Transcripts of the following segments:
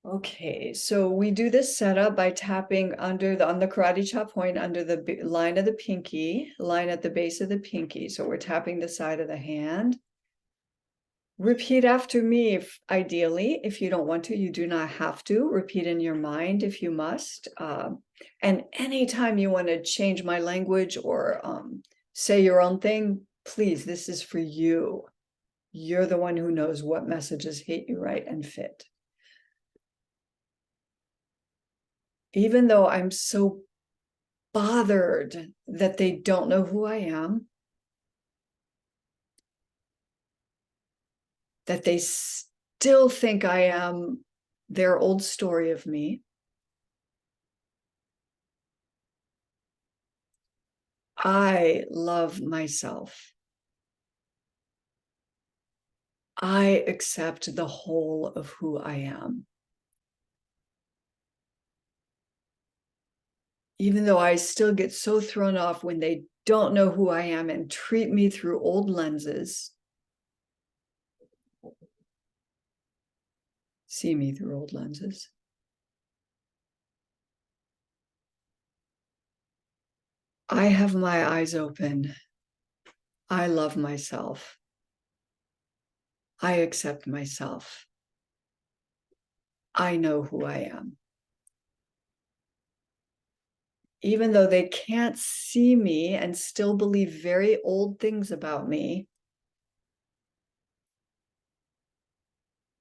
Okay, so we do this setup by tapping on the karate chop point under the line of the pinky, line at the base of the pinky. So we're tapping the side of the hand. Repeat after me, ideally. If you don't want to, you do not have to. Repeat in your mind if you must. And anytime you want to change my language or say your own thing, please, this is for you. You're the one who knows what messages hit you right and fit. Even though I'm so bothered that they don't know who I am, that they still think I am their old story of me, I love myself. I accept the whole of who I am. Even though I still get so thrown off when they don't know who I am and treat me through old lenses, see me through old lenses. I have my eyes open. I love myself. I accept myself. I know who I am. Even though they can't see me and still believe very old things about me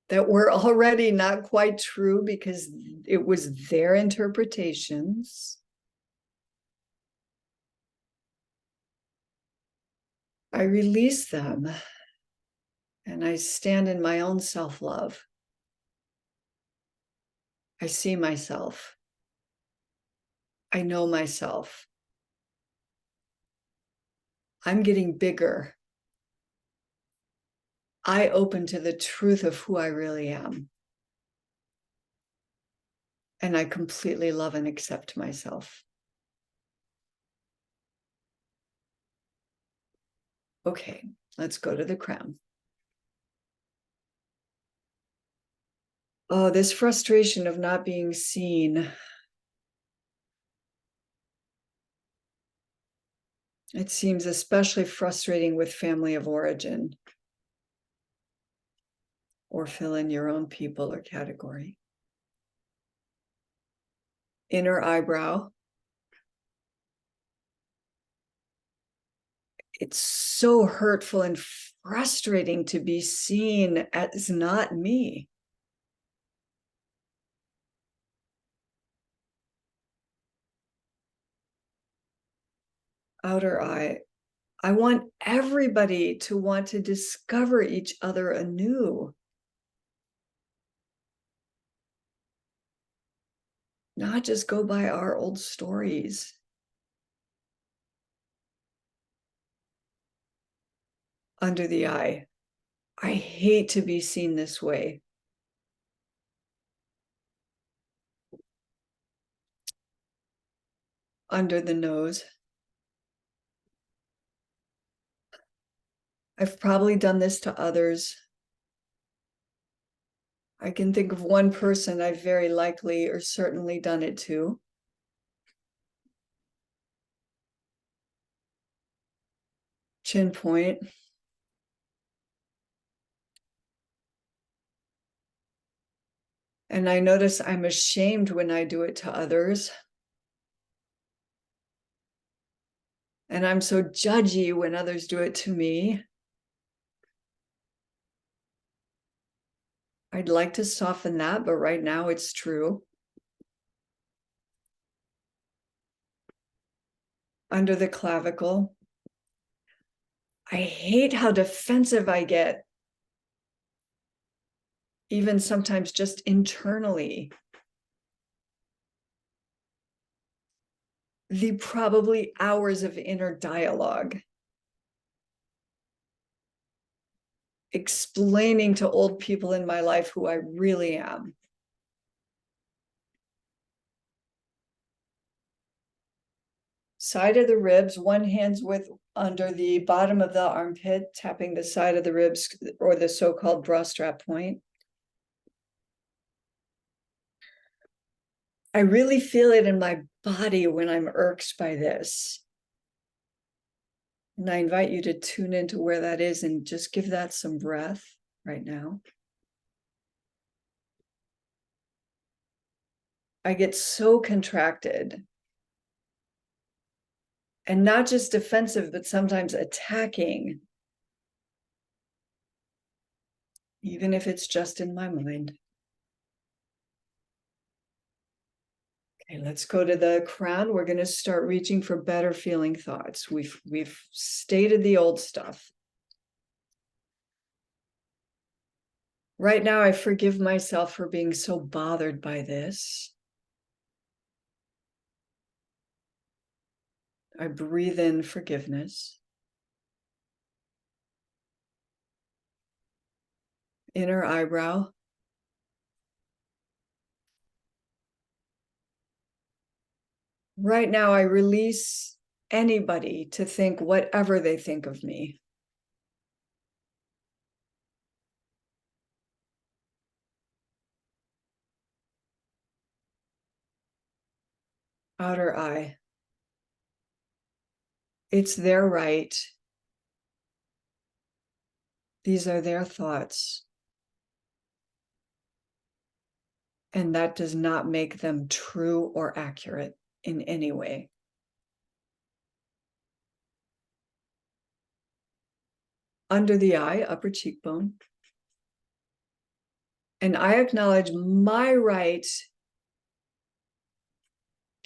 that were already not quite true because it was their interpretations, I release them and I stand in my own self-love. I see myself. I know myself. I'm getting bigger. I open to the truth of who I really am. And I completely love and accept myself. Okay, let's go to the crown. Oh, this frustration of not being seen. It seems especially frustrating with family of origin, or fill in your own people or category. Inner eyebrow. It's so hurtful and frustrating to be seen as not me. Outer eye. I want everybody to want to discover each other anew. Not just go by our old stories. Under the eye. I hate to be seen this way. Under the nose. I've probably done this to others. I can think of one person I've very likely or certainly done it to. Chin point. And I notice I'm ashamed when I do it to others. And I'm so judgy when others do it to me. I'd like to soften that, but right now it's true. Under the clavicle. I hate how defensive I get. Even sometimes just internally. The probably hours of inner dialogue. Explaining to old people in my life who I really am. Side of the ribs, one hand's width under the bottom of the armpit, tapping the side of the ribs or the so-called bra strap point. I really feel it in my body when I'm irked by this. And I invite you to tune into where that is and just give that some breath right now. I get so contracted. And not just defensive, but sometimes attacking, even if it's just in my mind. Okay, let's go to the crown. We're going to start reaching for better feeling thoughts. We've stated the old stuff. Right now, I forgive myself for being so bothered by this. I breathe in forgiveness. Inner eyebrow. Right now, I release anybody to think whatever they think of me. Outer eye. It's their right. These are their thoughts. And that does not make them true or accurate in any way. Under the eye, upper cheekbone. And I acknowledge my right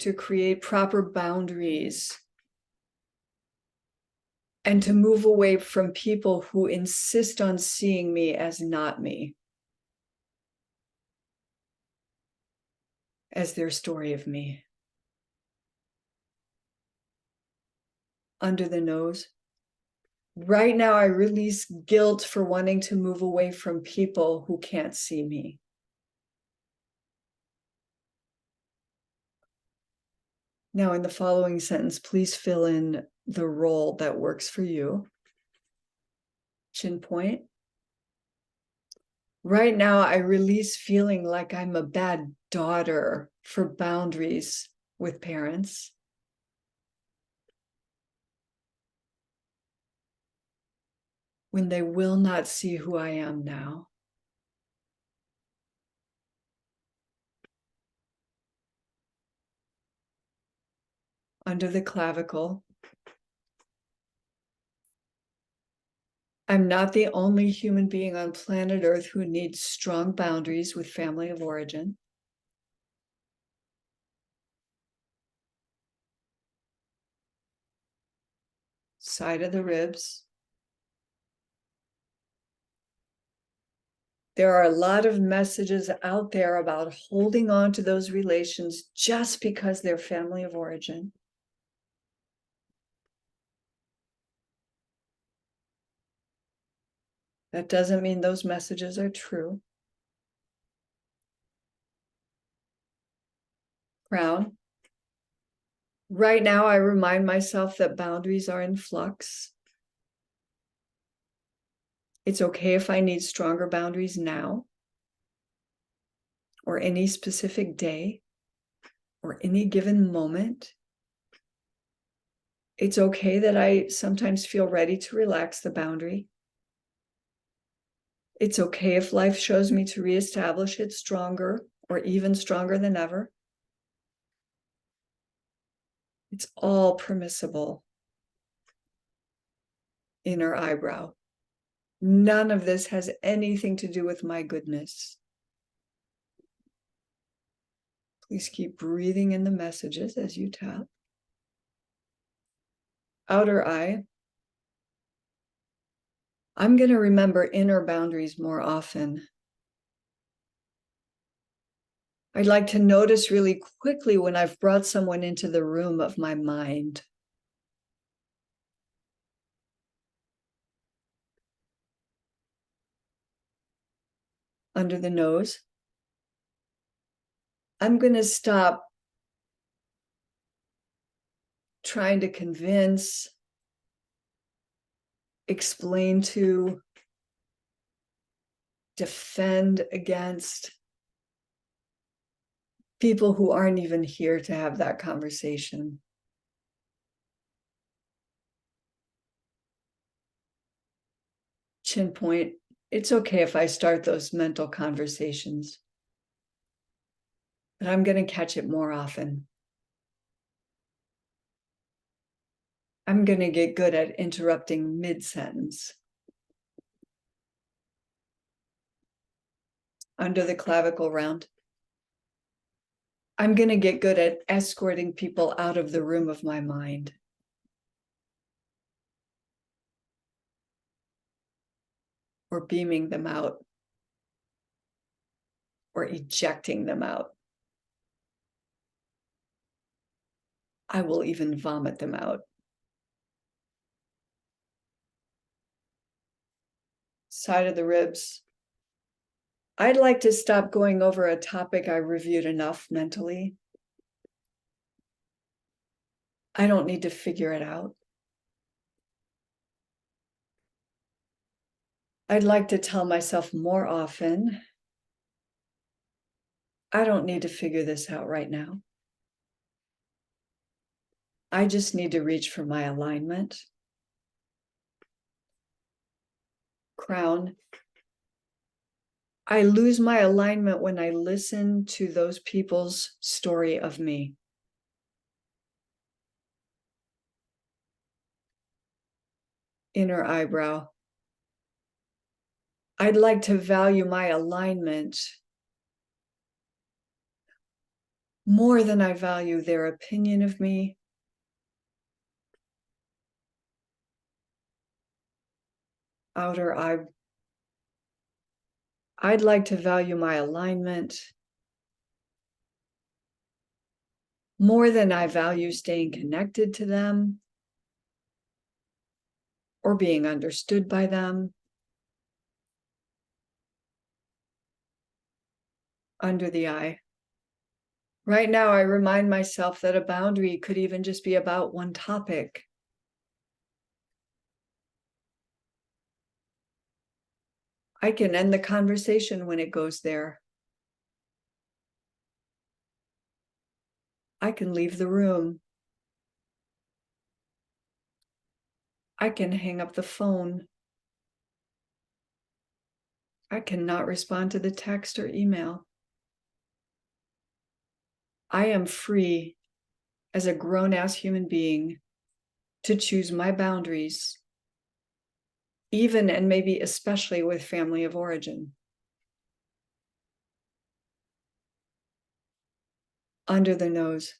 to create proper boundaries and to move away from people who insist on seeing me as not me, as their story of me. Under the nose. Right now, I release guilt for wanting to move away from people who can't see me. Now, in the following sentence, please fill in the role that works for you. Chin point. Right now, I release feeling like I'm a bad daughter for boundaries with parents. When they will not see who I am now. Under the clavicle. I'm not the only human being on planet Earth who needs strong boundaries with family of origin. Side of the ribs. There are a lot of messages out there about holding on to those relations just because they're family of origin. That doesn't mean those messages are true. Crown. Right now, I remind myself that boundaries are in flux. It's okay if I need stronger boundaries now, or any specific day, or any given moment. It's okay that I sometimes feel ready to relax the boundary. It's okay if life shows me to reestablish it stronger or even stronger than ever. It's all permissible. Inner eyebrow. None of this has anything to do with my goodness. Please keep breathing in the messages as you tap. Outer eye. I'm going to remember inner boundaries more often. I'd like to notice really quickly when I've brought someone into the room of my mind. Under the nose. I'm going to stop trying to convince, explain to, defend against. People who aren't even here to have that conversation. Chin point. It's okay if I start those mental conversations, but I'm going to catch it more often. I'm going to get good at interrupting mid-sentence. Under the clavicle round. I'm going to get good at escorting people out of the room of my mind. Or beaming them out. Or ejecting them out. I will even vomit them out. Side of the ribs. I'd like to stop going over a topic I reviewed enough mentally. I don't need to figure it out. I'd like to tell myself more often, I don't need to figure this out right now. I just need to reach for my alignment. Crown. I lose my alignment when I listen to those people's story of me. Inner eyebrow. I'd like to value my alignment more than I value their opinion of me. Outer eye. I'd like to value my alignment more than I value staying connected to them or being understood by them. Under the eye. Right now, I remind myself that a boundary could even just be about one topic. I can end the conversation when it goes there. I can leave the room. I can hang up the phone. I cannot respond to the text or email. I am free as a grown-ass human being to choose my boundaries, even and maybe especially with family of origin. Under the nose.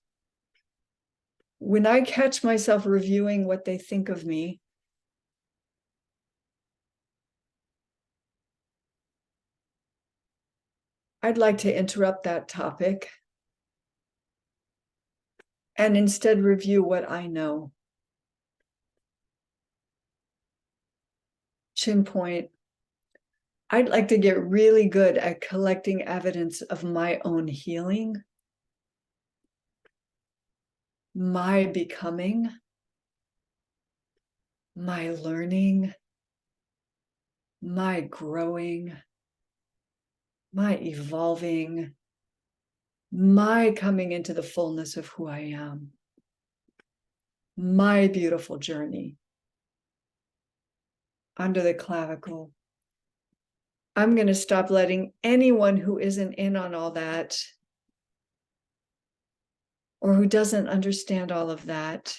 When I catch myself reviewing what they think of me, I'd like to interrupt that topic and instead review what I know. Chin point. I'd like to get really good at collecting evidence of my own healing, my becoming, my learning, my growing, my evolving, my coming into the fullness of who I am, my beautiful journey. Under the clavicle. I'm going to stop letting anyone who isn't in on all that or who doesn't understand all of that,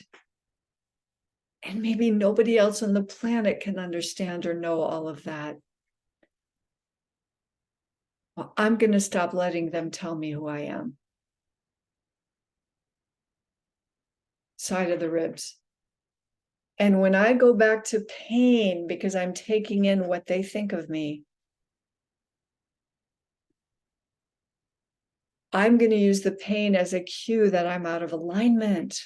and maybe nobody else on the planet can understand or know all of that. Well, I'm going to stop letting them tell me who I am. Side of the ribs. And when I go back to pain because I'm taking in what they think of me, I'm going to use the pain as a cue that I'm out of alignment.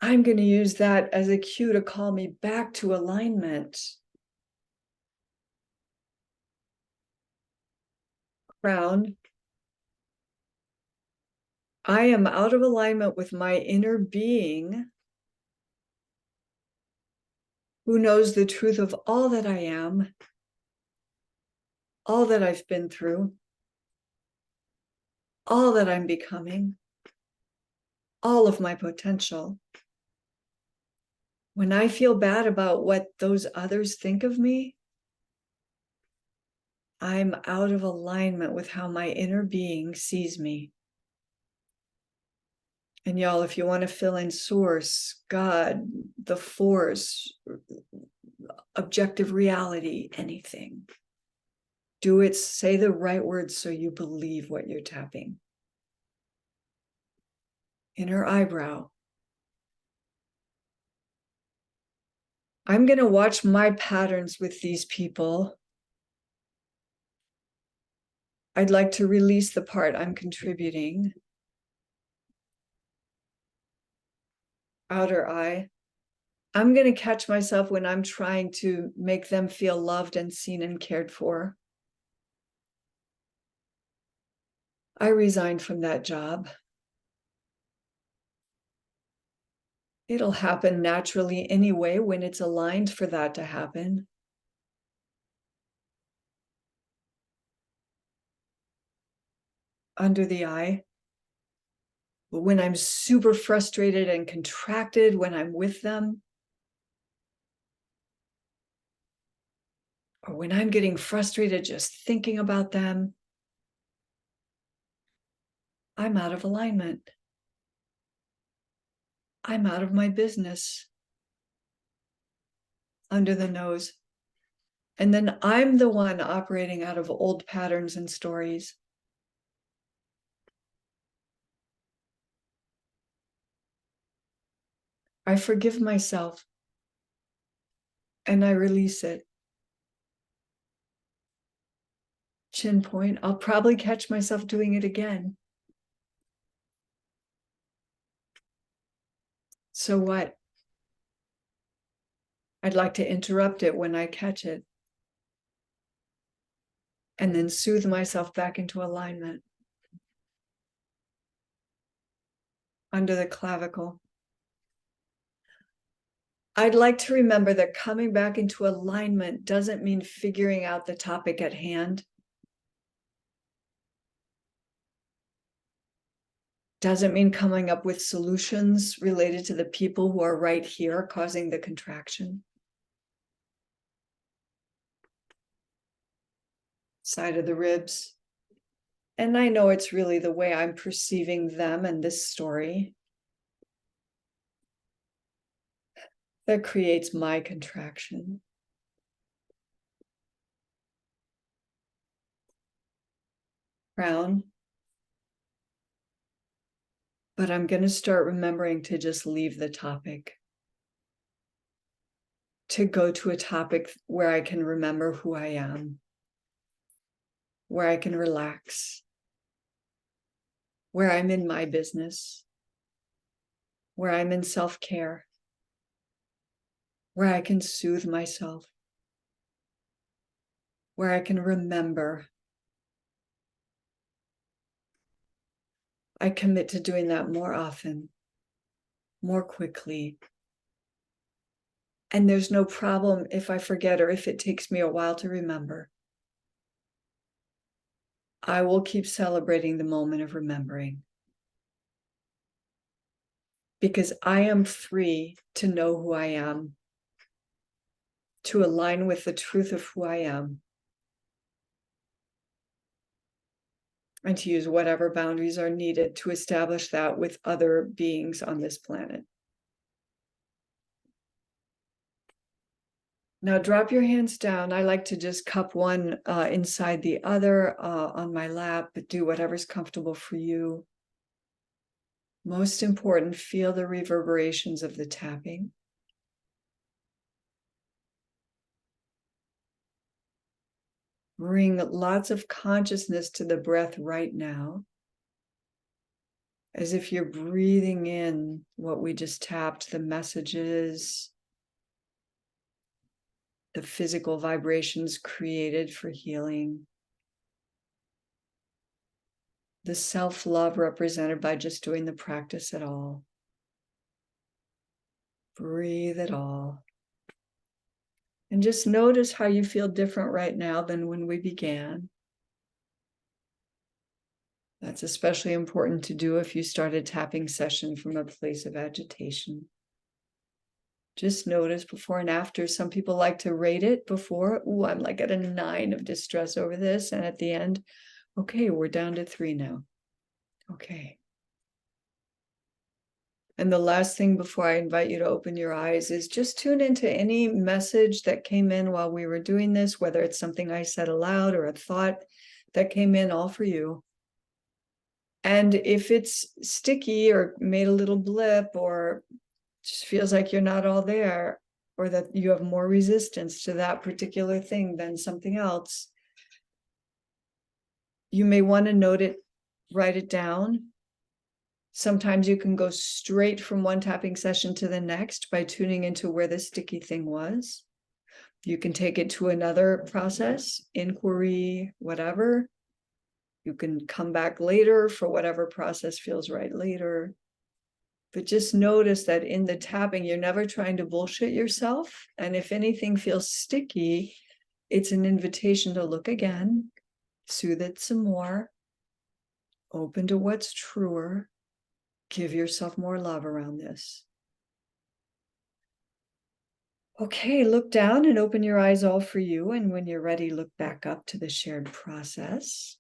I'm going to use that as a cue to call me back to alignment. Crown. I am out of alignment with my inner being who knows the truth of all that I am, all that I've been through, all that I'm becoming, all of my potential. When I feel bad about what those others think of me, I'm out of alignment with how my inner being sees me. And y'all, if you want to fill in source, God, the force, objective reality, anything, do it, say the right words so you believe what you're tapping. Inner eyebrow. I'm going to watch my patterns with these people. I'd like to release the part I'm contributing. Outer eye. I'm going to catch myself when I'm trying to make them feel loved and seen and cared for. I resigned from that job. It'll happen naturally anyway when it's aligned for that to happen. Under the eye. But when I'm super frustrated and contracted when I'm with them, or when I'm getting frustrated just thinking about them, I'm out of alignment. I'm out of my business. Under the nose. And then I'm the one operating out of old patterns and stories. I forgive myself and I release it. Chin point. I'll probably catch myself doing it again. So what? I'd like to interrupt it when I catch it. And then soothe myself back into alignment. Under the clavicle. I'd like to remember that coming back into alignment doesn't mean figuring out the topic at hand. Doesn't mean coming up with solutions related to the people who are right here causing the contraction. Side of the ribs. And I know it's really the way I'm perceiving them and this story that creates my contraction. Crown. But I'm going to start remembering to just leave the topic. To go to a topic where I can remember who I am. Where I can relax. Where I'm in my business. Where I'm in self-care. Where I can soothe myself. Where I can remember. I commit to doing that more often, more quickly. And there's no problem if I forget or if it takes me a while to remember. I will keep celebrating the moment of remembering. Because I am free to know who I am, to align with the truth of who I am, and to use whatever boundaries are needed to establish that with other beings on this planet. Now drop your hands down. I like to just cup one inside the other on my lap, but do whatever's comfortable for you. Most important, feel the reverberations of the tapping. Bring lots of consciousness to the breath right now, as if you're breathing in what we just tapped, the messages, the physical vibrations created for healing, the self-love represented by just doing the practice at all. Breathe it all. And just notice how you feel different right now than when we began. That's especially important to do if you start a tapping session from a place of agitation. Just notice before and after. Some people like to rate it before. Ooh, I'm like at a 9 of distress over this. And at the end, okay, we're down to 3 now. Okay. And the last thing before I invite you to open your eyes is just tune into any message that came in while we were doing this, whether it's something I said aloud or a thought that came in, all for you. And if it's sticky or made a little blip or just feels like you're not all there, or that you have more resistance to that particular thing than something else, you may want to note it, write it down. Sometimes you can go straight from one tapping session to the next by tuning into where the sticky thing was. You can take it to another process, inquiry, whatever. You can come back later for whatever process feels right later. But just notice that in the tapping, you're never trying to bullshit yourself. And if anything feels sticky, it's an invitation to look again, soothe it some more, open to what's truer, give yourself more love around this. Okay, look down and open your eyes, all for you. And when you're ready, look back up to the shared process.